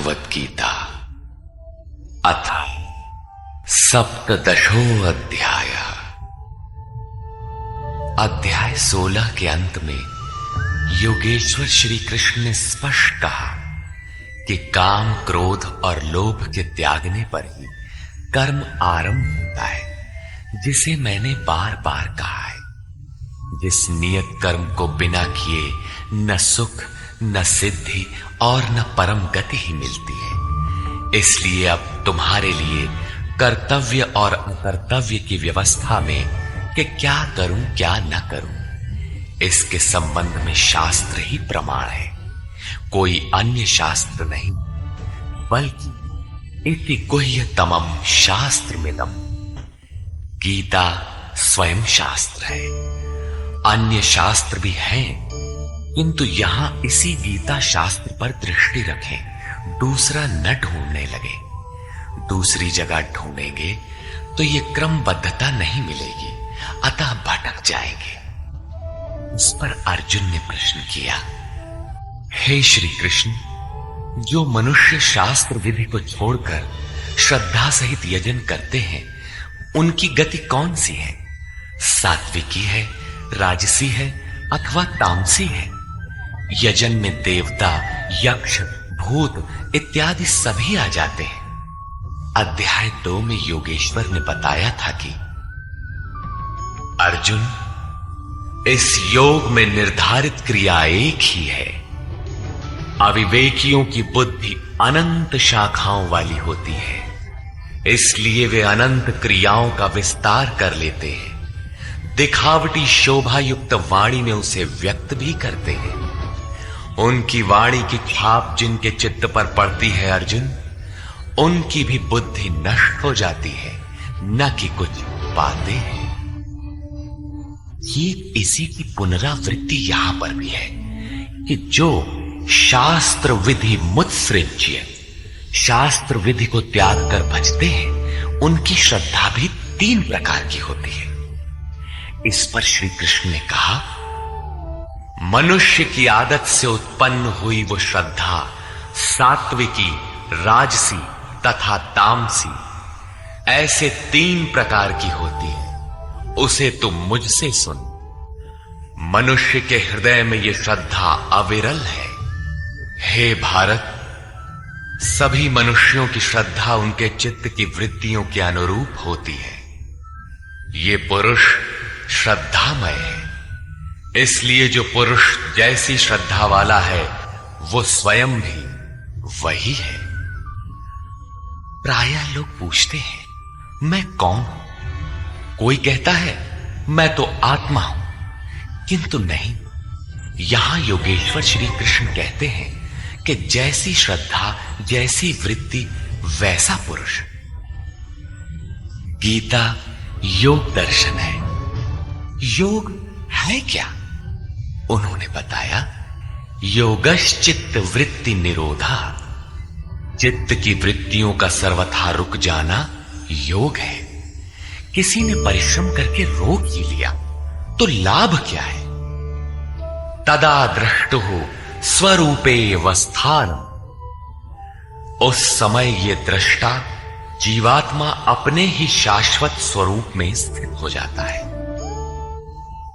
भगवत गीता अथ सप्तदशो अध्याय। अध्याय 16 के अंत में योगेश्वर श्री कृष्ण ने स्पष्ट कहा कि काम, क्रोध और लोभ के त्यागने पर ही कर्म आरंभ होता है, जिसे मैंने बार बार कहा है। जिस नियत कर्म को बिना किए न सुख, न सिद्धि और न परम गति ही मिलती है। इसलिए अब तुम्हारे लिए कर्तव्य और अकर्तव्य की व्यवस्था में कि क्या करूं क्या न करूं, इसके संबंध में शास्त्र ही प्रमाण है, कोई अन्य शास्त्र नहीं, बल्कि इति गुह्यतमं शास्त्रमिदम्। गीता स्वयं शास्त्र है। अन्य शास्त्र भी हैं, किंतु यहां इसी गीता शास्त्र पर दृष्टि रखें, दूसरा न ढूंढने लगे। दूसरी जगह ढूंढेंगे तो ये क्रमबद्धता नहीं मिलेगी, अतः भटक जाएंगे। उस पर अर्जुन ने प्रश्न किया, हे श्री कृष्ण, जो मनुष्य शास्त्र विधि को छोड़कर श्रद्धा सहित यजन करते हैं, उनकी गति कौन सी है? सात्विकी है, राजसी है अथवा तामसी है? यजन में देवता, यक्ष, भूत इत्यादि सभी आ जाते हैं। अध्याय 2 में योगेश्वर ने बताया था कि अर्जुन, इस योग में निर्धारित क्रिया एक ही है। अविवेकियों की बुद्धि अनंत शाखाओं वाली होती है, इसलिए वे अनंत क्रियाओं का विस्तार कर लेते हैं। दिखावटी शोभा युक्त वाणी में उसे व्यक्त भी करते हैं। उनकी वाणी की छाप जिनके चित्त पर पड़ती है अर्जुन, उनकी भी बुद्धि नष्ट हो जाती है, न कि कुछ पाते हैं। ये इसी की पुनरावृत्ति यहां पर भी है कि जो शास्त्र विधि मुत्सृज्य, शास्त्र विधि को त्याग कर भजते हैं, उनकी श्रद्धा भी 3 प्रकार की होती है। इस पर श्री कृष्ण ने कहा, मनुष्य की आदत से उत्पन्न हुई वो श्रद्धा सात्विकी, राजसी तथा तामसी, ऐसे 3 प्रकार की होती है। उसे तुम मुझसे सुन। मनुष्य के हृदय में ये श्रद्धा अविरल है। हे भारत, सभी मनुष्यों की श्रद्धा उनके चित्त की वृत्तियों के अनुरूप होती है। ये पुरुष श्रद्धामय है, इसलिए जो पुरुष जैसी श्रद्धा वाला है, वो स्वयं भी वही है। प्रायः लोग पूछते हैं, मैं कौन हूं? कोई कहता है, मैं तो आत्मा हूं, किंतु नहीं। यहां योगेश्वर श्री कृष्ण कहते हैं कि जैसी श्रद्धा, जैसी वृत्ति, वैसा पुरुष। गीता योग दर्शन है। योग है क्या? उन्होंने बताया, योगश्चित्त वृत्ति निरोधा, चित्त की वृत्तियों का सर्वथा रुक जाना योग है। किसी ने परिश्रम करके रोक ही लिया तो लाभ क्या है? तदा दृष्टुः स्वरूपे वस्थान, उस समय ये दृष्टा जीवात्मा अपने ही शाश्वत स्वरूप में स्थित हो जाता है।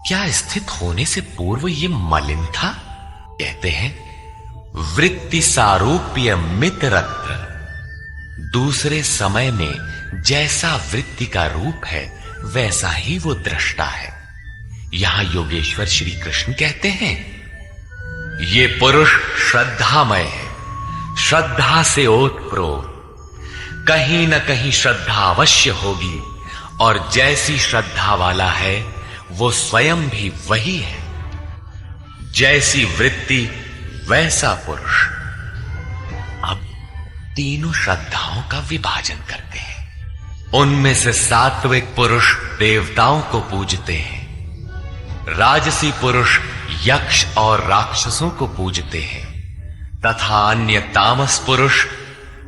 क्या स्थित होने से पूर्व ये मलिन था? कहते हैं, वृत्ति सारूप्य मित्रत्र, दूसरे समय में जैसा वृत्ति का रूप है, वैसा ही वो दृष्टा है। यहां योगेश्वर श्री कृष्ण कहते हैं, ये पुरुष श्रद्धामय है, श्रद्धा से ओतप्रोत, कहीं न कहीं श्रद्धा अवश्य होगी, और जैसी श्रद्धा वाला है वो स्वयं भी वही है। जैसी वृत्ति वैसा पुरुष। अब तीनों श्रद्धाओं का विभाजन करते हैं। उनमें से सात्विक पुरुष देवताओं को पूजते हैं, राजसी पुरुष यक्ष और राक्षसों को पूजते हैं, तथा अन्य तामस पुरुष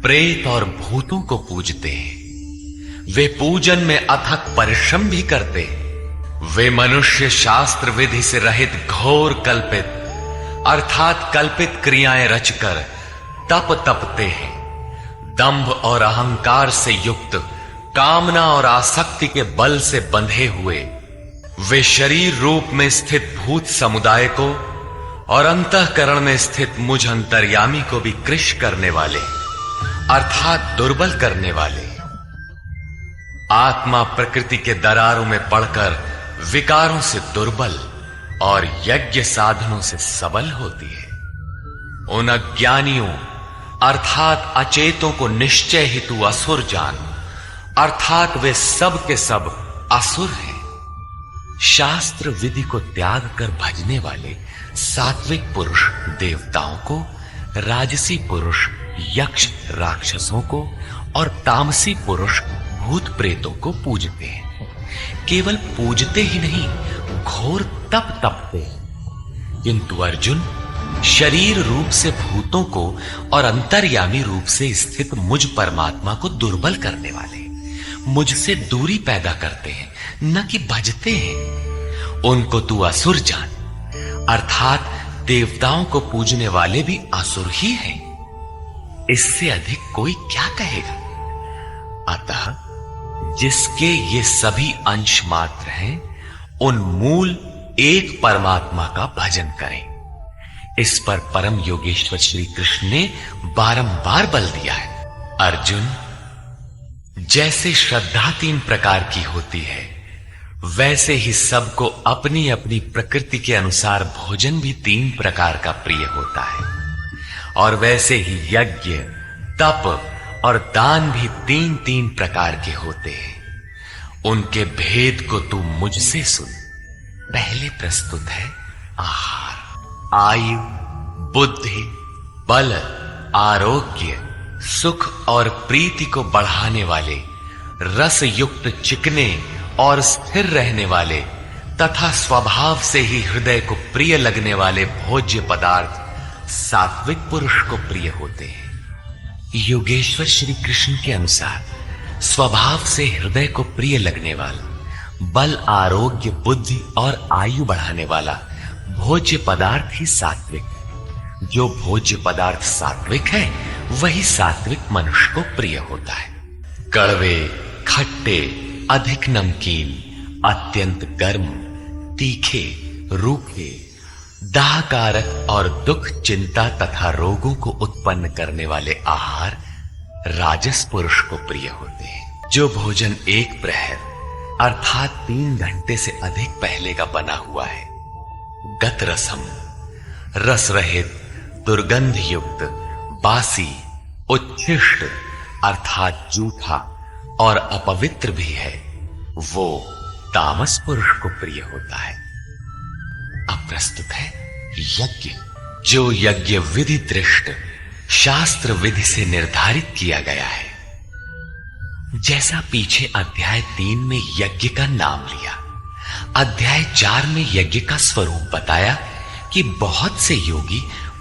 प्रेत और भूतों को पूजते हैं। वे पूजन में अथक परिश्रम भी करते हैं। वे मनुष्य शास्त्र विधि से रहित घोर कल्पित, अर्थात कल्पित क्रियाएं रचकर तप तपते हैं। दंभ और अहंकार से युक्त, कामना और आसक्ति के बल से बंधे हुए वे शरीर रूप में स्थित भूत समुदाय को और अंतःकरण में स्थित मुझ अंतर्यामी को भी कृश करने वाले, अर्थात दुर्बल करने वाले। आत्मा प्रकृति के दरारों में पड़कर विकारों से दुर्बल और यज्ञ साधनों से सबल होती है। उन अज्ञानियों अर्थात अचेतों को निश्चय हेतु असुर जान, अर्थात वे सब के सब असुर हैं। शास्त्र विधि को त्याग कर भजने वाले सात्विक पुरुष देवताओं को, राजसी पुरुष यक्ष राक्षसों को और तामसी पुरुष भूत प्रेतों को पूजते हैं। केवल पूजते ही नहीं, घोर तप तपते हैं। किंतु अर्जुन शरीर रूप से भूतों को और अंतर्यामी रूप से स्थित मुझ परमात्मा को दुर्बल करने वाले, मुझसे दूरी पैदा करते हैं, न कि भजते हैं। उनको तू असुर जान, अर्थात देवताओं को पूजने वाले भी असुर ही हैं। इससे अधिक कोई क्या कहेगा। अतः जिसके ये सभी अंश मात्र हैं, उन मूल एक परमात्मा का भजन करें। इस पर परम योगेश्वर श्री कृष्ण ने बारंबार बल दिया है। अर्जुन, जैसे श्रद्धा 3 प्रकार की होती है, वैसे ही सबको अपनी अपनी प्रकृति के अनुसार भोजन भी 3 प्रकार का प्रिय होता है। और वैसे ही यज्ञ, तप और दान भी 3-3 प्रकार के होते हैं। उनके भेद को तू मुझसे सुन। पहले प्रस्तुत है आहार, आयु, बुद्धि, बल, आरोग्य, सुख और प्रीति को बढ़ाने वाले, रस युक्त चिकने और स्थिर रहने वाले तथा स्वभाव से ही हृदय को प्रिय लगने वाले भोज्य पदार्थ सात्विक पुरुष को प्रिय होते हैं। योगेश्वर श्री कृष्ण के अनुसार स्वभाव से हृदय को प्रिय लगने वाला, बल, आरोग्य, बुद्धि और आयु बढ़ाने वाला भोज्य पदार्थ ही सात्विक है। जो भोज्य पदार्थ सात्विक है, वही सात्विक मनुष्य को प्रिय होता है। कड़वे, खट्टे, अधिक नमकीन, अत्यंत गर्म, तीखे, रूखे, दाहकारक और दुख, चिंता तथा रोगों को उत्पन्न करने वाले आहार राजस पुरुष को प्रिय होते हैं। जो भोजन 1 प्रहर अर्थात 3 घंटे से अधिक पहले का बना हुआ है, गत रसम, रस रहित, दुर्गंध युक्त, बासी, उच्छिष्ट अर्थात जूठा और अपवित्र भी है, वो तामस पुरुष को प्रिय होता है। अब प्रस्तुत है यज्ञ। जो यज्ञ विधि दृष्ट शास्त्र विधि से निर्धारित किया गया है, जैसा पीछे अध्याय 3 में यज्ञ का नाम लिया, अध्याय 4 में यज्ञ का स्वरूप बताया कि बहुत से योगी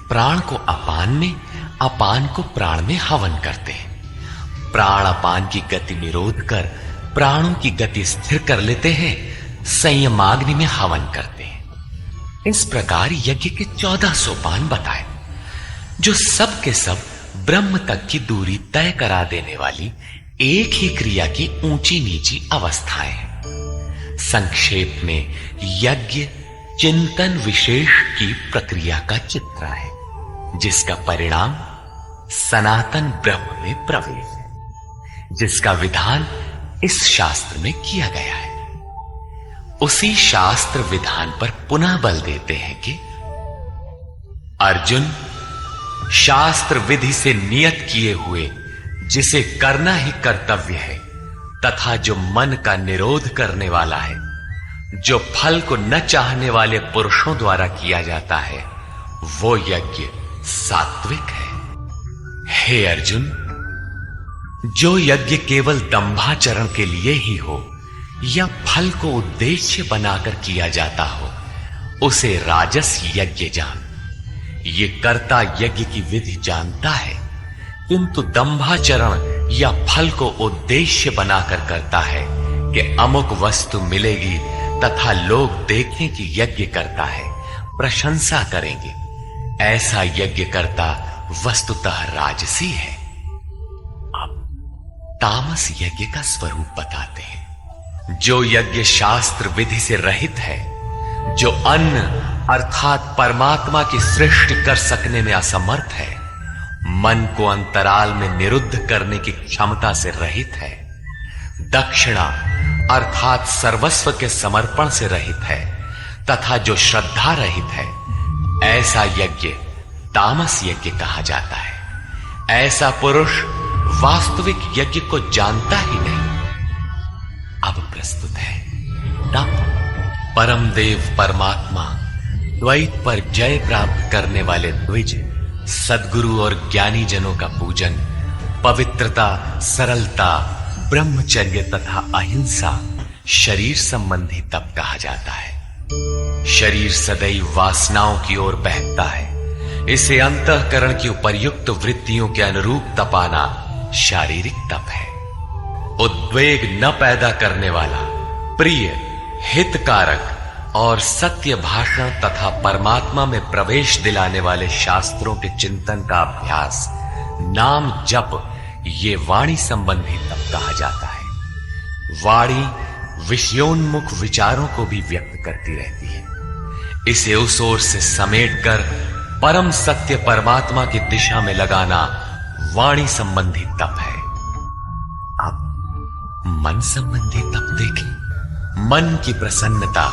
प्राण को अपान में, अपान को प्राण में हवन करते हैं। प्राण अपान की गति निरोध कर प्राणों की गति स्थिर कर लेते हैं, संयमाग्नि में हवन करते हैं। इस प्रकार यज्ञ के 14 सोपान बताए, जो सब के सब ब्रह्म तक की दूरी तय करा देने वाली एक ही क्रिया की ऊंची नीची अवस्थाएं हैं। संक्षेप में यज्ञ चिंतन विशेष की प्रक्रिया का चित्र है, जिसका परिणाम सनातन ब्रह्म में प्रवेश है, जिसका विधान इस शास्त्र में किया गया है। उसी शास्त्र विधान पर पुनः बल देते हैं कि अर्जुन, शास्त्र विधि से नियत किए हुए जिसे करना ही कर्तव्य है तथा जो मन का निरोध करने वाला है, जो फल को न चाहने वाले पुरुषों द्वारा किया जाता है, वो यज्ञ सात्विक है। हे अर्जुन, जो यज्ञ केवल दंभाचरण के लिए ही हो या फल को उद्देश्य बनाकर किया जाता हो, उसे राजस यज्ञ जान। ये कर्ता यज्ञ की विधि जानता है, किंतु दंभाचरण या फल को उद्देश्य बनाकर करता है कि अमुक वस्तु मिलेगी तथा लोग देखें कि यज्ञ करता है, प्रशंसा करेंगे। ऐसा यज्ञ करता वस्तुतः राजसी है। अब तामस यज्ञ का स्वरूप बताते हैं। जो यज्ञ शास्त्र विधि से रहित है, जो अन्न अर्थात परमात्मा की सृष्टि कर सकने में असमर्थ है, मन को अंतराल में निरुद्ध करने की क्षमता से रहित है, दक्षिणा अर्थात सर्वस्व के समर्पण से रहित है, तथा जो श्रद्धा रहित है, ऐसा यज्ञ तामस यज्ञ कहा जाता है। ऐसा पुरुष वास्तविक यज्ञ को जानता ही नहीं। अब प्रस्तुत है तप। परम देव परमात्मा द्वैत पर जय प्राप्त करने वाले द्विज सद्गुरु और ज्ञानी जनों का पूजन पवित्रता, सरलता, ब्रह्मचर्य तथा अहिंसा शरीर संबंधी तप कहा जाता है। शरीर सदैव वासनाओं की ओर बहता है। इसे अंतःकरण की उपर्युक्त वृत्तियों के अनुरूप तपाना शारीरिक तप है। उद्वेग न पैदा करने वाला, प्रिय, हितकारक और सत्य भाषण तथा परमात्मा में प्रवेश दिलाने वाले शास्त्रों के चिंतन का अभ्यास, नाम जप, ये वाणी संबंधी तप कहा जाता है। वाणी विषयोन्मुख विचारों को भी व्यक्त करती रहती है। इसे उस ओर से समेटकर परम सत्य परमात्मा की दिशा में लगाना वाणी संबंधी तप है। अब मन संबंधी तप देखें। मन की प्रसन्नता,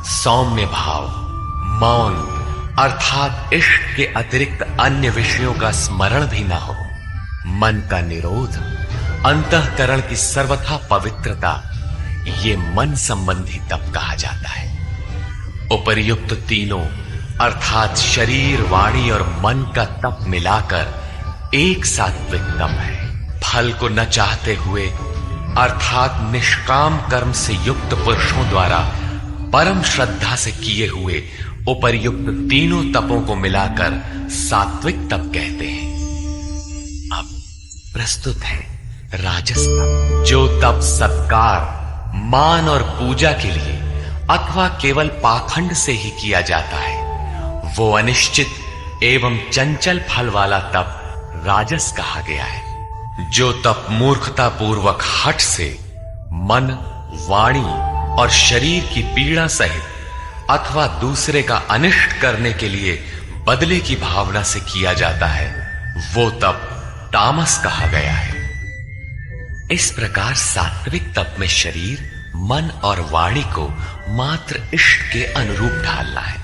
सौम्य भाव, मौन अर्थात इष्ट के अतिरिक्त अन्य विषयों का स्मरण भी ना हो, मन का निरोध, अंतःकरण की सर्वथा पवित्रता, ये मन संबंधी तप कहा जाता है। उपर्युक्त तीनों अर्थात शरीर, वाणी और मन का तप मिलाकर एक सात्विक तप है। फल को न चाहते हुए अर्थात निष्काम कर्म से युक्त पुरुषों द्वारा परम श्रद्धा से किए हुए उपर्युक्त तीनों तपों को मिलाकर सात्विक तप कहते हैं। अब प्रस्तुत है राजस तप। जो तप सत्कार, मान और पूजा के लिए अथवा केवल पाखंड से ही किया जाता है, वो अनिश्चित एवं चंचल फल वाला तप राजस कहा गया है। जो तप मूर्खता पूर्वक हठ से मन, वाणी और शरीर की पीड़ा सहित अथवा दूसरे का अनिष्ट करने के लिए बदले की भावना से किया जाता है, वो तप तामस कहा गया है। इस प्रकार सात्विक तप में शरीर, मन और वाणी को मात्र इष्ट के अनुरूप ढालना है।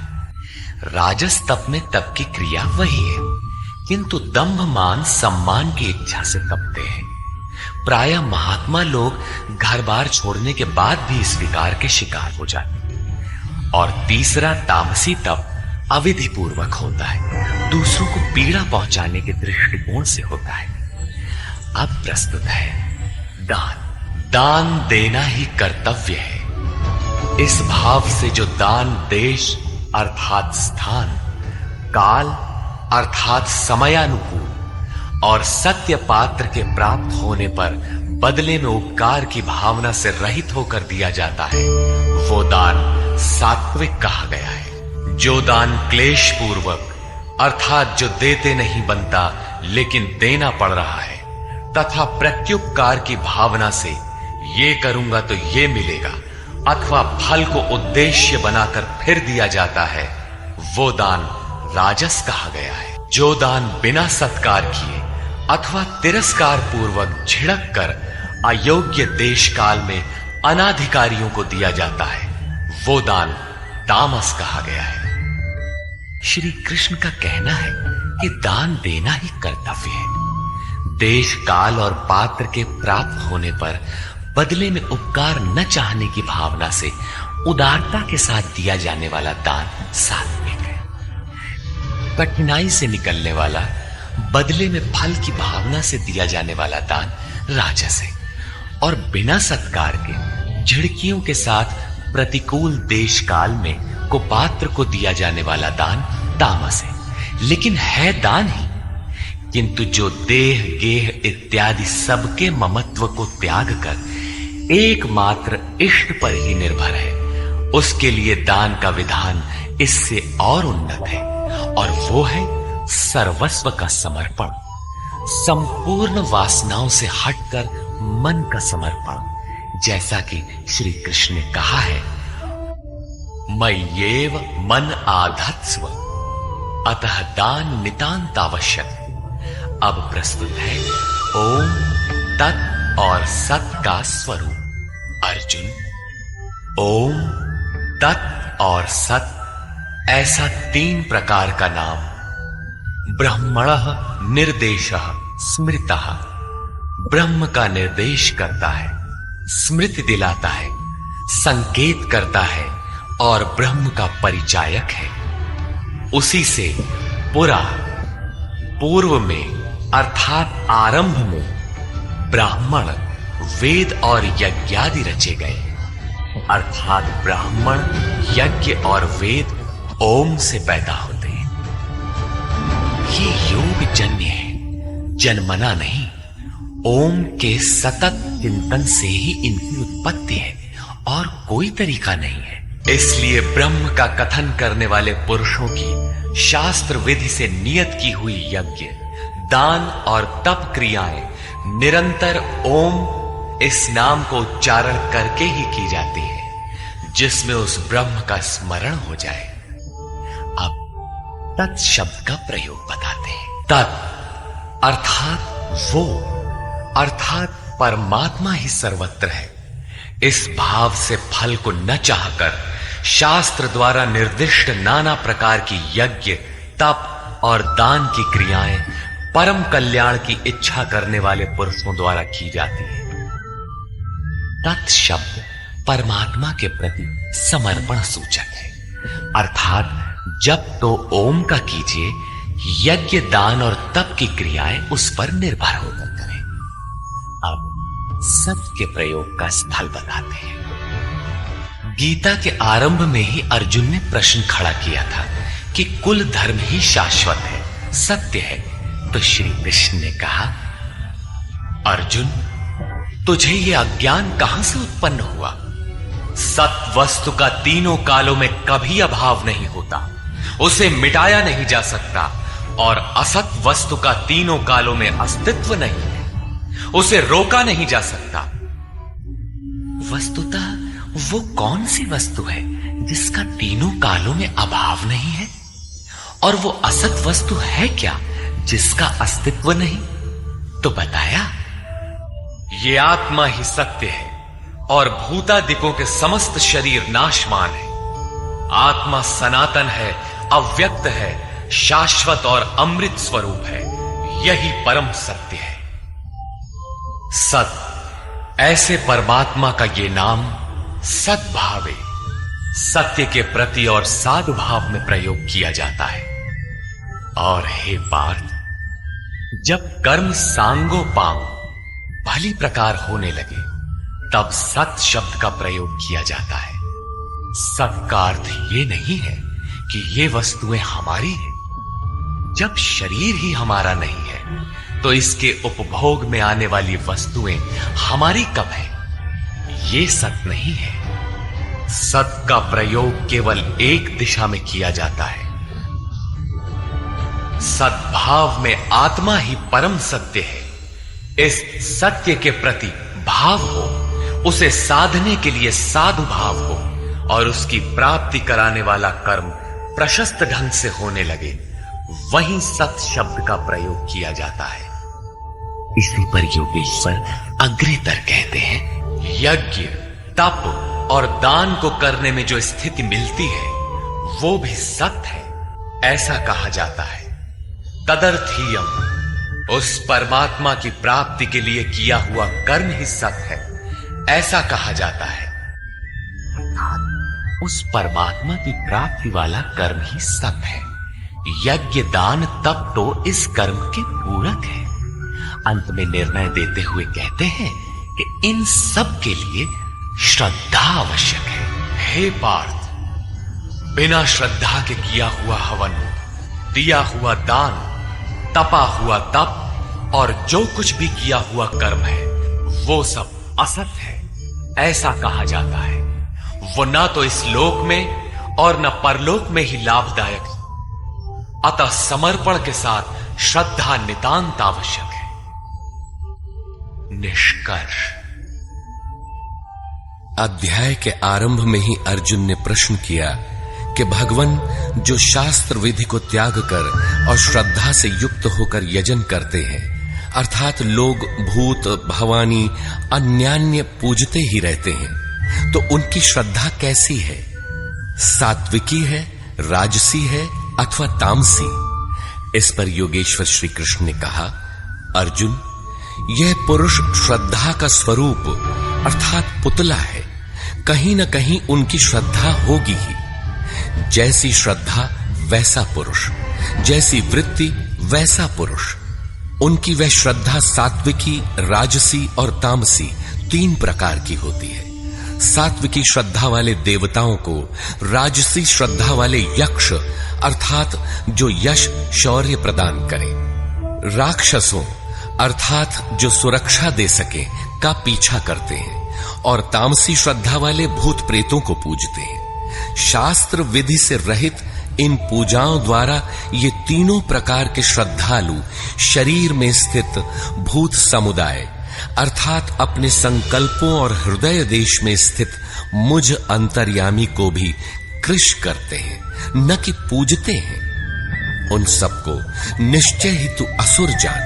राजस तप में तप की क्रिया वही है, किंतु दंभ, मान, सम्मान की इच्छा से तपते हैं। प्रायः महात्मा लोग घर बार छोड़ने के बाद भी इस विकार के शिकार हो जाते हैं। और तीसरा तामसी तप अविधि पूर्वक होता है, दूसरों को पीड़ा पहुंचाने के दृष्टिकोण से होता है। अब प्रस्तुत है दान। दान देना ही कर्तव्य है। इस भाव से जो दान देश अर्थात स्थान, काल अर्थात समयानुकूल और सत्य पात्र के प्राप्त होने पर बदले में उपकार की भावना से रहित होकर दिया जाता है, वो दान सात्विक कहा गया है। जो दान क्लेश पूर्वक अर्थात जो देते नहीं बनता लेकिन देना पड़ रहा है तथा प्रत्युपकार की भावना से ये करूंगा तो ये मिलेगा अथवा फल को उद्देश्य बनाकर फिर दिया जाता है, वो दान राजस कहा गया है। जो दान बिना सत्कार किए अथवा तिरस्कार पूर्वक झिड़क कर अयोग्य देश काल में अनाधिकारियों को दिया जाता है, वो दान तामस कहा गया है। श्री कृष्ण का कहना है कि दान देना ही कर्तव्य है। देश, काल और पात्र के प्राप्त होने पर बदले में उपकार न चाहने की भावना से उदारता के साथ दिया जाने वाला दान सात्विक है। कठिनाई से निकलने वाला, बदले में फल की भावना से दिया जाने वाला दान राजस है। और बिना सत्कार के झिड़कियों के साथ प्रतिकूल देश काल में कुपात्र को दिया जाने वाला दान तामस है। लेकिन है दान ही, किंतु जो देह, गेह इत्यादि सबके ममत्व को त्याग कर एकमात्र इष्ट पर ही निर्भर है, उसके लिए दान का विधान इससे और उन्नत है। और वो है सर्वस्व का समर्पण, संपूर्ण वासनाओं से हटकर मन का समर्पण, जैसा कि श्री कृष्ण ने कहा है, मय्येव मन आधत्स्व अतः दान नितांत आवश्यक। अब प्रस्तुत है ओम तत् और सत का स्वरूप। अर्जुन, ओम तत् और सत ऐसा 3 प्रकार का नाम ब्रह्मणः निर्देशः स्मृतः, ब्रह्म का निर्देश करता है, स्मृति दिलाता है, संकेत करता है और ब्रह्म का परिचायक है। उसी से पुरा, पूर्व में अर्थात आरंभ में ब्राह्मण, वेद और यज्ञादि रचे गए। अर्थात ब्राह्मण, यज्ञ और वेद ओम से पैदा होते हैं। ये योग जन्य है, जन्मना नहीं। ओम के सतत चिंतन से ही इनकी उत्पत्ति है और कोई तरीका नहीं है। इसलिए ब्रह्म का कथन करने वाले पुरुषों की शास्त्र विधि से नियत की हुई यज्ञ, दान और तप क्रियाएं निरंतर ओम इस नाम को उच्चारण करके ही की जाती है, जिसमें उस ब्रह्म का स्मरण हो जाए। अब तत् शब्द का प्रयोग बताते हैं। तत् अर्थात वो, अर्थात परमात्मा ही सर्वत्र है। इस भाव से फल को न चाहकर शास्त्र द्वारा निर्दिष्ट नाना प्रकार की यज्ञ, तप और दान की क्रियाएं परम कल्याण की इच्छा करने वाले पुरुषों द्वारा की जाती है। तत् शब्द परमात्मा के प्रति समर्पण सूचक है, अर्थात जब तो ओम का कीजिए, यज्ञ, दान और तप की क्रियाएं उस पर निर्भर होकर करें। अब सत के प्रयोग का स्थल बताते हैं। गीता के आरंभ में ही अर्जुन ने प्रश्न खड़ा किया था कि कुल धर्म ही शाश्वत है, सत्य है। तो श्री कृष्ण ने कहा, अर्जुन, तुझे यह अज्ञान कहां से उत्पन्न हुआ? सत वस्तु का तीनों कालों में कभी अभाव नहीं होता, उसे मिटाया नहीं जा सकता, और असत वस्तु का तीनों कालों में अस्तित्व नहीं है, उसे रोका नहीं जा सकता। वस्तुतः वो कौन सी वस्तु है जिसका तीनों कालों में अभाव नहीं है? और वो असत वस्तु है क्या जिसका अस्तित्व नहीं? तो बताया, ये आत्मा ही सत्य है और भूतादिकों के समस्त शरीर नाशवान है। आत्मा सनातन है, अव्यक्त है, शाश्वत और अमृत स्वरूप है। यही परम सत्य है। सत, ऐसे परमात्मा का ये नाम सद्भावे, सत्य के प्रति और साधुभाव में प्रयोग किया जाता है। और हे पार्थ, जब कर्म सांगोपांग भली प्रकार होने लगे, तब सत शब्द का प्रयोग किया जाता है। सत का अर्थ ये नहीं है कि ये वस्तुएं हमारी हैं। जब शरीर ही हमारा नहीं है, तो इसके उपभोग में आने वाली वस्तुएं हमारी कब है? ये सत नहीं है। सत का प्रयोग केवल एक दिशा में किया जाता है। सद्भाव में आत्मा ही परम सत्य है। इस सत्य के प्रति भाव हो, उसे साधने के लिए साधु भाव हो, और उसकी प्राप्ति कराने वाला कर्म प्रशस्त ढंग से होने लगे, वहीं सत शब्द का प्रयोग किया जाता है। इसी पर योगेश्वर अग्रेतर कहते हैं, यज्ञ, तप और दान को करने में जो स्थिति मिलती है, वो भी सत है, ऐसा कहा जाता है। तदर्थीयम, उस परमात्मा की प्राप्ति के लिए किया हुआ कर्म ही सत है, ऐसा कहा जाता है। उस परमात्मा की प्राप्ति वाला कर्म ही सत है। यज्ञ, दान, तप तो इस कर्म के पूरक है। अंत में निर्णय देते हुए कहते हैं कि इन सब के लिए श्रद्धा आवश्यक है। हे पार्थ, बिना श्रद्धा के किया हुआ हवन, दिया हुआ दान, तपा हुआ तप और जो कुछ भी किया हुआ कर्म है, वो सब असत है, ऐसा कहा जाता है। वो ना तो इस लोक में और न परलोक में ही लाभदायक, अतः समर्पण के साथ श्रद्धा नितांत आवश्यक है। निष्कर्ष। अध्याय के आरंभ में ही अर्जुन ने प्रश्न किया कि भगवान जो शास्त्र विधि को त्याग कर और श्रद्धा से युक्त होकर यजन करते हैं, अर्थात लोग भूत भवानी अन्यान्य पूजते ही रहते हैं, तो उनकी श्रद्धा कैसी है? सात्विकी है, राजसी है अथवा तामसी? इस पर योगेश्वर श्री कृष्ण ने कहा, अर्जुन, यह पुरुष श्रद्धा का स्वरूप अर्थात पुतला है। कहीं न कहीं उनकी श्रद्धा होगी ही। जैसी श्रद्धा वैसा पुरुष, जैसी वृत्ति वैसा पुरुष। उनकी वह श्रद्धा सात्विकी, राजसी और तामसी 3 प्रकार की होती है। सात्विकी श्रद्धा वाले देवताओं को राजसी श्रद्धा वाले यक्ष अर्थात जो यश शौर्य प्रदान करें, राक्षसों अर्थात जो सुरक्षा दे सके का पीछा करते हैं, और तामसी श्रद्धा वाले भूत प्रेतों को पूजते हैं। शास्त्र विधि से रहित इन पूजाओं द्वारा ये तीनों प्रकार के श्रद्धालु शरीर में स्थित भूत समुदाय अर्थात अपने संकल्पों और हृदय देश में स्थित मुझ अंतर्यामी को भी कृश करते हैं, न कि पूजते हैं। उन सबको निश्चय ही तू असुर जान,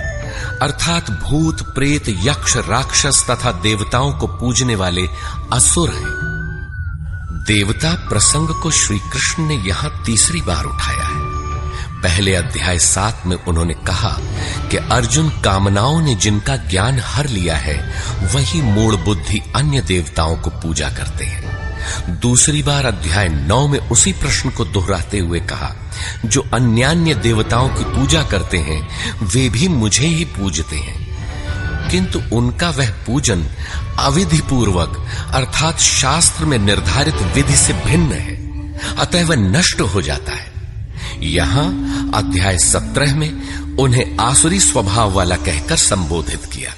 अर्थात भूत प्रेत यक्ष राक्षस तथा देवताओं को पूजने वाले असुर हैं। देवता प्रसंग को श्री कृष्ण ने यहां तीसरी बार उठाया है। पहले अध्याय 7 में उन्होंने कहा कि अर्जुन, कामनाओं ने जिनका ज्ञान हर लिया है वही मूल बुद्धि अन्य देवताओं को पूजा करते हैं। दूसरी बार अध्याय 9 में उसी प्रश्न को दोहराते हुए कहा, जो अन्यान्य देवताओं की पूजा करते हैं वे भी मुझे ही पूजते हैं, किंतु उनका वह पूजन अविधि पूर्वक अर्थात शास्त्र में निर्धारित विधि से भिन्न है, अतः वह नष्ट हो जाता है। यहां अध्याय 17 में उन्हें आसुरी स्वभाव वाला कहकर संबोधित किया।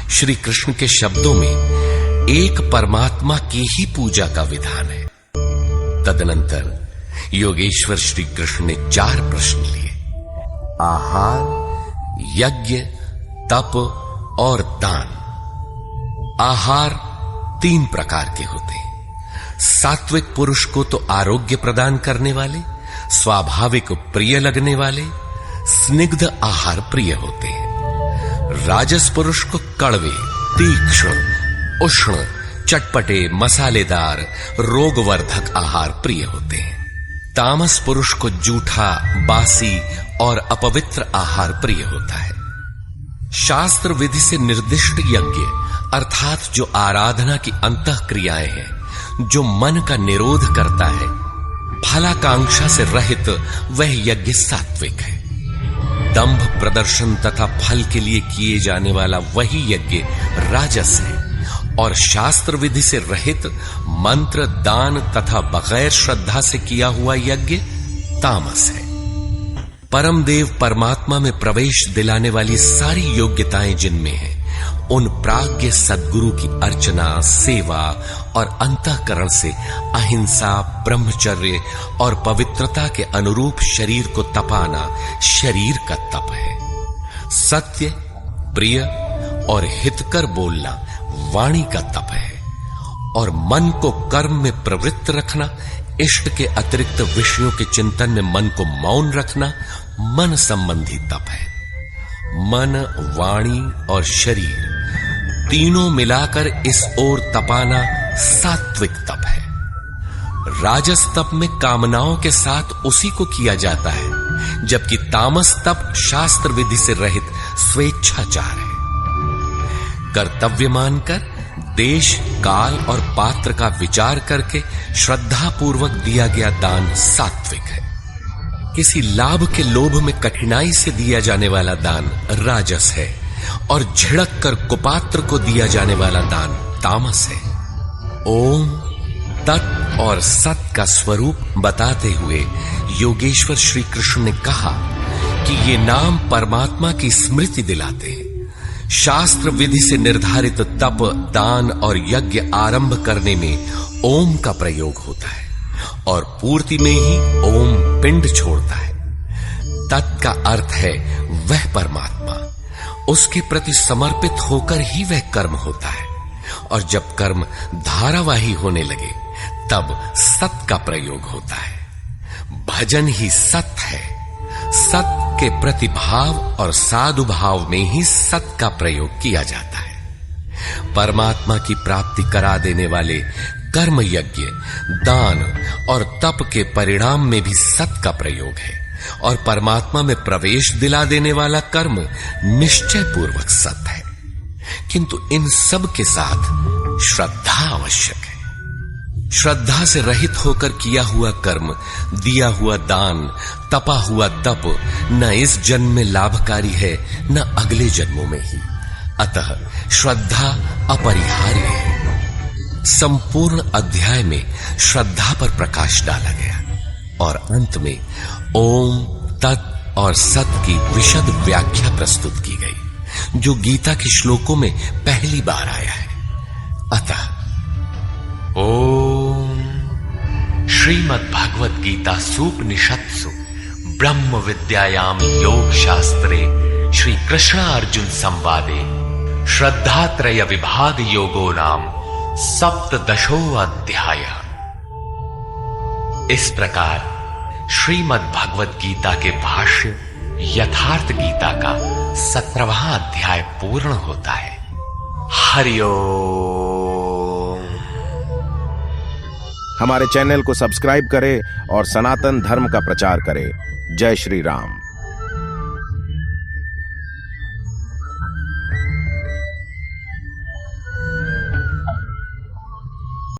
श्री कृष्ण के शब्दों में एक परमात्मा की ही पूजा का विधान है। तदनंतर योगेश्वर श्री कृष्ण ने 4 प्रश्न लिए। आहार, यज्ञ, तप और दान। आहार 3 प्रकार के होते हैं। सात्विक पुरुष को तो आरोग्य प्रदान करने वाले, स्वाभाविक प्रिय लगने वाले स्निग्ध आहार प्रिय होते हैं। राजस पुरुष को कड़वे, तीक्ष्ण, उष्ण, चटपटे, मसालेदार, रोगवर्धक आहार प्रिय होते हैं। तामस पुरुष को जूठा, बासी और अपवित्र आहार प्रिय होता है। शास्त्र विधि से निर्दिष्ट यज्ञ अर्थात जो आराधना की अंतः क्रियाएं हैं, जो मन का निरोध करता है, फलाकांक्षा से रहित, वह यज्ञ सात्विक है। दंभ प्रदर्शन तथा फल के लिए किए जाने वाला वही यज्ञ राजस है, और शास्त्र विधि से रहित मंत्र, दान तथा बगैर श्रद्धा से किया हुआ यज्ञ तामस है। परम देव परमात्मा में प्रवेश दिलाने वाली सारी योग्यताएं जिनमें हैं, उन प्राज्ञ सद्गुरु की अर्चना, सेवा और अंतःकरण से अहिंसा, ब्रह्मचर्य और पवित्रता के अनुरूप शरीर को तपाना शरीर का तप है। सत्य, प्रिय और हितकर बोलना वाणी का तप है, और मन को कर्म में प्रवृत्त रखना, इष्ट के अतिरिक्त विषयों के चिंतन में मन को मौन रखना मन संबंधी तप है। मन, वाणी और शरीर तीनों मिलाकर इस ओर तपाना सात्विक तप है। राजस तप में कामनाओं के साथ उसी को किया जाता है, जबकि तामस तप शास्त्र विधि से रहित स्वेच्छाचार है। कर्तव्य मानकर देश, काल और पात्र का विचार करके श्रद्धा पूर्वक दिया गया दान सात्विक है। किसी लाभ के लोभ में कठिनाई से दिया जाने वाला दान राजस है, और झिड़क कर कुपात्र को दिया जाने वाला दान तामस है। ओम, तत् और सत का स्वरूप बताते हुए योगेश्वर श्री कृष्ण ने कहा कि ये नाम परमात्मा की स्मृति दिलाते हैं। शास्त्र विधि से निर्धारित तप, दान और यज्ञ आरंभ करने में ओम का प्रयोग होता है, और पूर्ति में ही ओम पिंड छोड़ता है। तत् का अर्थ है वह परमात्मा। उसके प्रति समर्पित होकर ही वह कर्म होता है, और जब कर्म धारावाही होने लगे तब सत का प्रयोग होता है। भजन ही सत है। सत के प्रतिभाव और साधु भाव में ही सत का प्रयोग किया जाता है। परमात्मा की प्राप्ति करा देने वाले कर्म यज्ञ, दान और तप के परिणाम में भी सत का प्रयोग है, और परमात्मा में प्रवेश दिला देने वाला कर्म निश्चय पूर्वक सत है। किंतु इन सब के साथ श्रद्धा आवश्यक है। श्रद्धा से रहित होकर किया हुआ कर्म, दिया हुआ दान, तपा हुआ तप न इस जन्म में लाभकारी है न अगले जन्मों में ही। अतः श्रद्धा अपरिहार्य है। संपूर्ण अध्याय में श्रद्धा पर प्रकाश डाला गया और अंत में ओम, तत् और सत की विशद व्याख्या प्रस्तुत की गई, जो गीता के श्लोकों में पहली बार आया है। अतः ओम श्रीमद् भगवद गीता सूपनिषत्सु ब्रह्म विद्यायाम योग शास्त्रे श्री कृष्ण अर्जुन संवादे श्रद्धात्रय विभाग योगो नाम सप्तदशो अध्याय। इस प्रकार श्रीमद् भगवद गीता के भाष्य यथार्थ गीता का 17वां अध्याय पूर्ण होता है। हरि ओम। हमारे चैनल को सब्सक्राइब करें और सनातन धर्म का प्रचार करें। जय श्री राम।